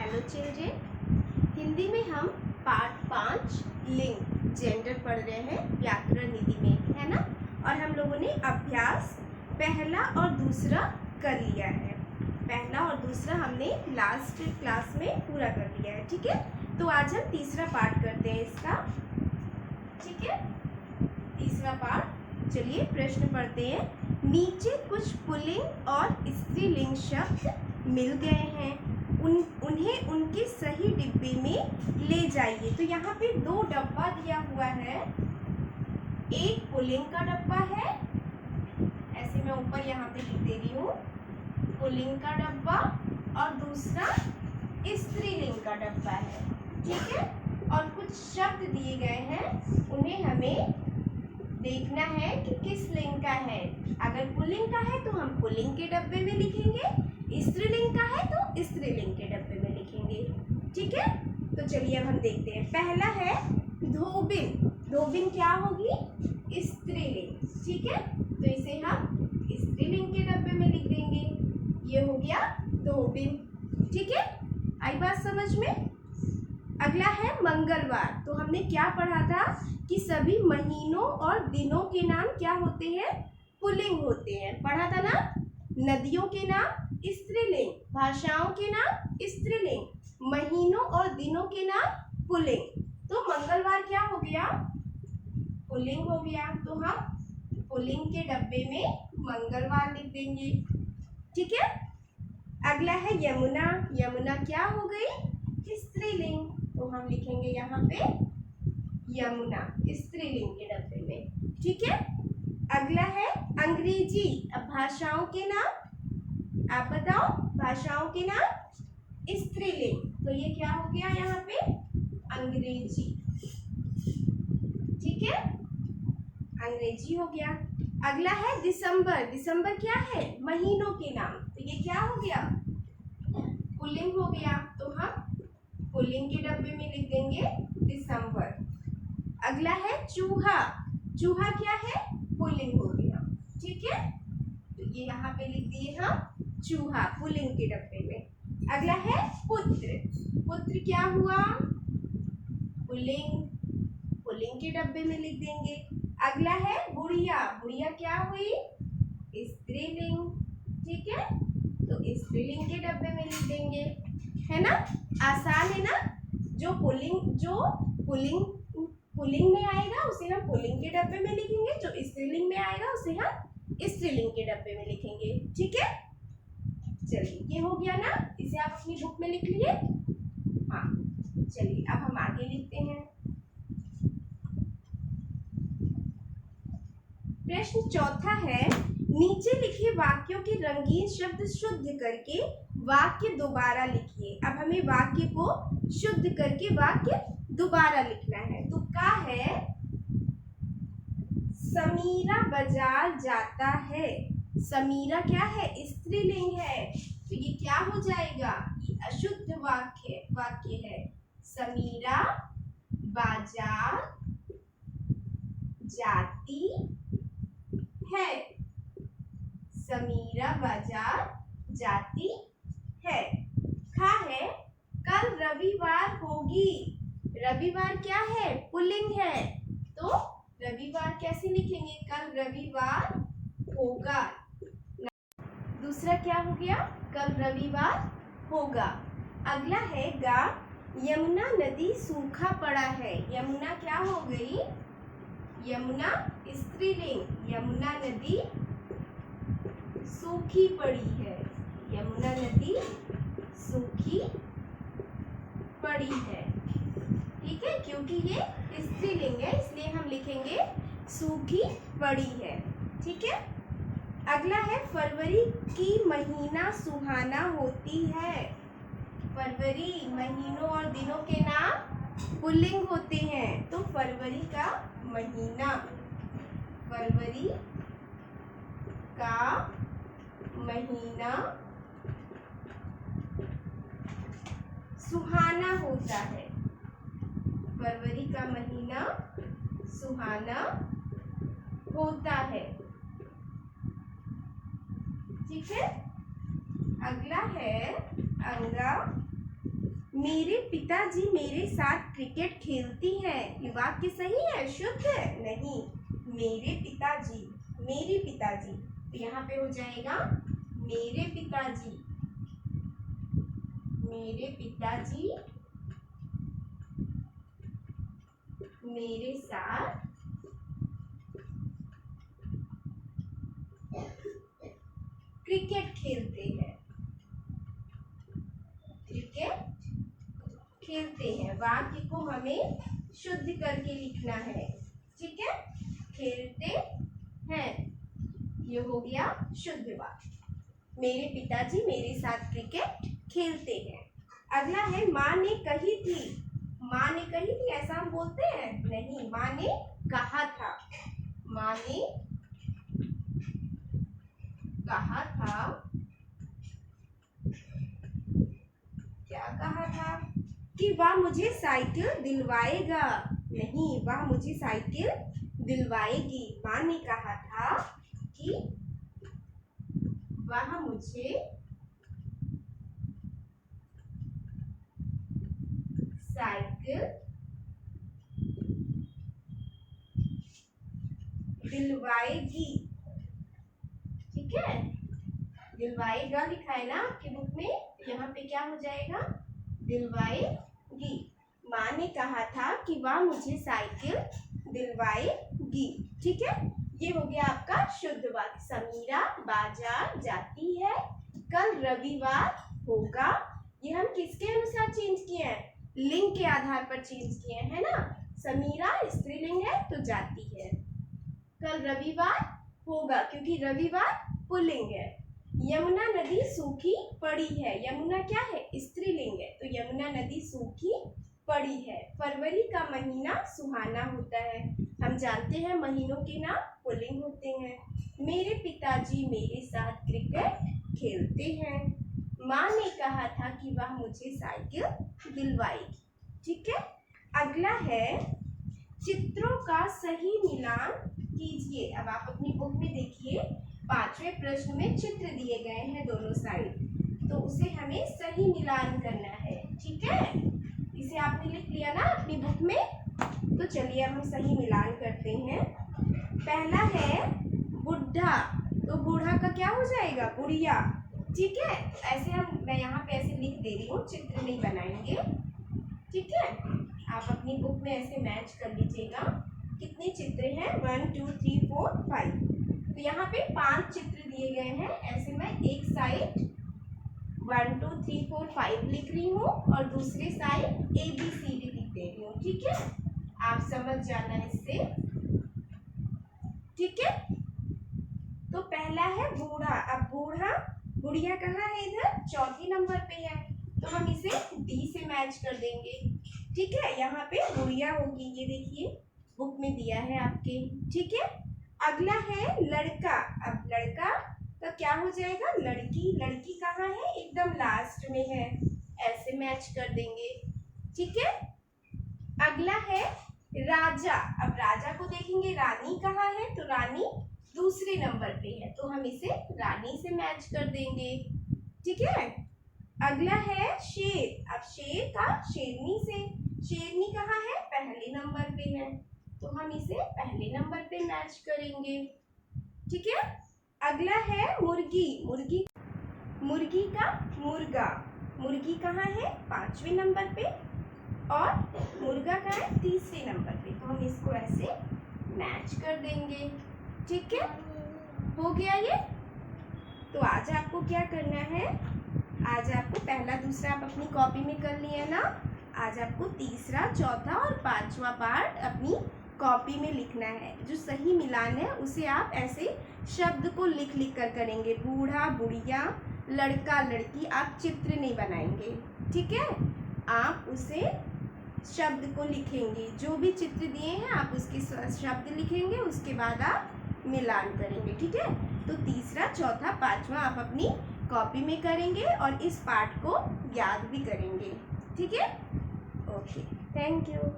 Hello children, Hindi में हम part 5 लिंग जेंडर पढ़ रहे हैं व्याकरण निधि में, है ना। और हम लोगों ने अभ्यास पहला और दूसरा कर लिया है। पहला और दूसरा हमने लास्ट क्लास में पूरा कर लिया है, ठीक है। तो आज हम तीसरा पार्ट करते हैं इसका, ठीक है। तीसरा पार्ट, चलिए प्रश्न पढ़ते हैं। नीचे कुछ पुल्लिंग और स्त्रीलिंग शब्द मिल गए हैं, उन्हें उनके सही डिब्बे में ले जाइए। तो यहाँ पे दो डब्बा दिया हुआ है, एक पुल्लिंग का डब्बा है, ऐसे मैं ऊपर यहाँ पे लिख दे रही हूँ, पुल्लिंग का डब्बा, और दूसरा स्त्रीलिंग का डब्बा है, ठीक है। और कुछ शब्द दिए गए हैं, उन्हें हमें देखना है कि किस लिंग का है। अगर पुल्लिंग का है तो हम पुल्लिंग के डब्बे में लिखेंगे, स्त्रीलिंग का है तो स्त्रीलिंग के डब्बे में लिखेंगे, ठीक है। तो चलिए अब हम देखते हैं। पहला है धोबिन। धोबिन क्या होगी? स्त्रीलिंग, ठीक है। तो इसे हम स्त्रीलिंग के डब्बे में लिख देंगे। ये हो गया धोबिन, ठीक है। आई बात समझ में? अगला है मंगलवार। तो हमने क्या पढ़ा था कि सभी महीनों और दिनों के नाम क्या होते हैं? पुल्लिंग होते हैं, पढ़ा था ना। नदियों के नाम स्त्रीलिंग, भाषाओं के नाम स्त्रीलिंग, महीनों और दिनों के नाम पुल्लिंग। तो मंगलवार क्या हो गया? पुल्लिंग हो गया। तो हम पुल्लिंग के डब्बे में मंगलवार लिख देंगे, ठीक है। अगला है यमुना। यमुना क्या हो गई? स्त्रीलिंग। तो हम लिखेंगे यहाँ पे यमुना स्त्रीलिंग के डब्बे में, ठीक है। अगला है अंग्रेजी। अब भाषाओं के नाम आप बताओ, भाषाओं के नाम स्त्रीलिंग। तो ये क्या हो गया यहाँ पे? अंग्रेजी, ठीक है, अंग्रेजी हो गया। अगला है दिसंबर। दिसंबर क्या है? महीनों के नाम। तो ये क्या हो गया? पुल्लिंग हो गया। तो हम पुल्लिंग के डब्बे में लिख देंगे दिसंबर। अगला है चूहा। चूहा क्या है? पुल्लिंग हो गया, ठीक है। तो ये यहाँ पे लिख दिए हम चूहा पुल्लिंग के डब्बे में। अगला है पुत्र। पुत्र क्या हुआ? पुल्लिंग, पुल्लिंग के डब्बे में लिख देंगे। अगला है गुड़िया। गुड़िया क्या हुई? स्त्रीलिंग, ठीक है। तो स्त्रीलिंग के डब्बे में लिख देंगे, है ना। आसान है ना। जो पुल्लिंग में आएगा उसे हम पुल्लिंग के डब्बे में लिखेंगे, जो स्त्रीलिंग में आएगा उसे हम स्त्रीलिंग के डब्बे में लिखेंगे, ठीक है। चलिए ये हो गया ना, इसे आप अपनी बुक में लिख लिए। हाँ, चलिए अब हम आगे लिखते हैं। प्रश्न चौथा है, नीचे लिखे वाक्यों के रंगीन शब्द शुद्ध करके वाक्य दोबारा लिखिए। अब हमें वाक्य को शुद्ध करके वाक्य दोबारा लिखना है। तो क्या है? समीरा बाजार जाता है। समीरा क्या है? स्त्रीलिंग है। तो ये क्या हो जाएगा? ये अशुद्ध वाक्य है। समीरा बाजार जाती है। समीरा बाजार जाती है। खा है, कल रविवार होगी। रविवार क्या है? पुल्लिंग है। तो रविवार कैसे लिखेंगे? कल रविवार होगा। दूसरा क्या हो गया? कल रविवार होगा। अगला है गा। यमुना नदी सूखा पड़ा है। यमुना क्या हो गई? यमुना स्त्रीलिंग। यमुना नदी सूखी पड़ी है। यमुना नदी सूखी पड़ी है, ठीक है। क्योंकि ये स्त्रीलिंग है इसलिए हम लिखेंगे सूखी पड़ी है, ठीक है। अगला है फरवरी की महीना सुहाना होती है। फरवरी महीनों और दिनों के नाम पुल्लिंग होते हैं। तो फरवरी का महीना, फरवरी का महीना सुहाना होता है। फरवरी का महीना सुहाना होता है, ठीक है। अगला है अंगा मेरे पिताजी मेरे साथ क्रिकेट खेलती हैं। ये वाक्य सही है, शुद्ध है? नहीं। मेरे पिताजी, मेरे पिताजी, तो यहाँ पे हो जाएगा मेरे पिताजी, मेरे पिताजी मेरे साथ क्रिकेट खेलते हैं, क्रिकेट खेलते हैं। वाक्य को हमें शुद्ध करके लिखना है, ठीक है? खेलते हैं, ये हो गया शुद्ध वाक्य। मेरे पिताजी मेरे साथ क्रिकेट खेलते हैं। अगला है माँ ने कही थी। माँ ने कही थी ऐसा हम बोलते हैं? नहीं, माँ ने कहा था। माँ ने कहा था, क्या कहा था? कि वह मुझे साइकिल दिलवाएगा। नहीं, वह मुझे साइकिल दिलवाएगी। माँ ने कहा था कि वह मुझे साइकिल दिलवाएगी, ठीक है? दिलवाएगा लिखा है ना आपकी बुक में, यहाँ पे क्या हो जाएगा? दिलवाएगी। माँ ने कहा था कि वह मुझे साइकिल दिलवाएगी, ठीक है? ये हो गया आपका शुद्ध वाक्य। समीरा बाजार जाती है, कल रविवार होगा। ये हम किसके अनुसार चेंज किए हैं? लिंग के आधार पर चेंज किए हैं ना। समीरा स्त्रीलिंग है तो जाती है। कल रविवार होगा क्योंकि रविवार पुल्लिंग है। यमुना नदी सूखी पड़ी है। यमुना क्या है? स्त्रीलिंग है, तो यमुना नदी सूखी पड़ी है। फरवरी का महीना सुहाना होता है। हम जानते हैं महीनों के नाम पुल्लिंग होते हैं। मेरे पिताजी मेरे साथ क्रिकेट खेलते हैं। माँ ने कहा था कि वह मुझे साइकिल दिलवाएगी, ठीक है? अगला है चित्रों का सही मिलान कीजिए। अब आप अपनी बुक में देखिए, 5वें प्रश्न में चित्र दिए गए हैं दोनों साइड, तो उसे हमें सही मिलान करना है, ठीक है? इसे आपने लिख लिया ना अपनी बुक में, तो चलिए अब हम सही मिलान करते हैं। पहला है बुढ़ा, तो बूढ़ा का क्या हो जाएगा? बुढ़िया, ठीक है? ऐसे मैं यहाँ पे ऐसे लिख दे रही हूँ, चित्र नहीं बनाएंगे, ठीक है? आप अपनी बुक में ऐसे मैच कर लीजिएगा। कितने चित्र हैं? 1 2 3 4 5। तो यहाँ पे 5 चित्र दिए गए हैं। ऐसे मैं एक साइड 1 2 3 4 5 लिख रही हूँ और दूसरे साइड ABCD लिख दे रही हूँ, ठीक है? आप समझ जाना इससे, ठीक है? तो पहला है बूढ़ा। अब बूढ़ा, बुढ़िया कहाँ है? इधर चौथे नंबर पे है, तो हम इसे D से मैच कर देंगे, ठीक है? यहाँ पे बुढ़िया होगी, ये देखिए बुक में दिया है आपके, ठीक है? अगला है लड़का। अब लड़का तो क्या हो जाएगा? लड़की। लड़की कहाँ है? एकदम लास्ट में है, ऐसे मैच कर देंगे, ठीक है? अगला है राजा। अब राजा को देखेंगे, रानी कहाँ है? तो रानी दूसरे नंबर पे है, तो हम इसे रानी से मैच कर देंगे, ठीक है? अगला है शेर। अब शेर का शेरनी से, शेरनी कहाँ है? पहले नंबर पे है, तो हम इसे पहले नंबर पे मैच करेंगे, ठीक है? अगला है मुर्गी। मुर्गी, मुर्गी का मुर्गा। मुर्गी कहाँ है? 5वें नंबर पे, और मुर्गा कहाँ है? तीसरे नंबर पे, तो हम इसको ऐसे मैच कर देंगे, ठीक है? हो गया ये। तो आज आपको क्या करना है? आज आपको पहला दूसरा आप अपनी कॉपी में कर लिए ना। आज आपको तीसरा, चौथा और 5वां पार्ट अपनी कॉपी में लिखना है। जो सही मिलान है उसे आप ऐसे शब्द को लिख लिख कर करेंगे। बूढ़ा, बुढ़िया, लड़का, लड़की। आप चित्र नहीं बनाएंगे, ठीक है? आप उसे शब्द को लिखेंगे। जो भी चित्र दिए हैं आप उसके शब्द लिखेंगे, उसके बाद आप मिलान करेंगे, ठीक है? तो तीसरा, चौथा, 5वां आप अपनी कॉपी में करेंगे और इस पार्ट को याद भी करेंगे, ठीक है? Okay, thank you.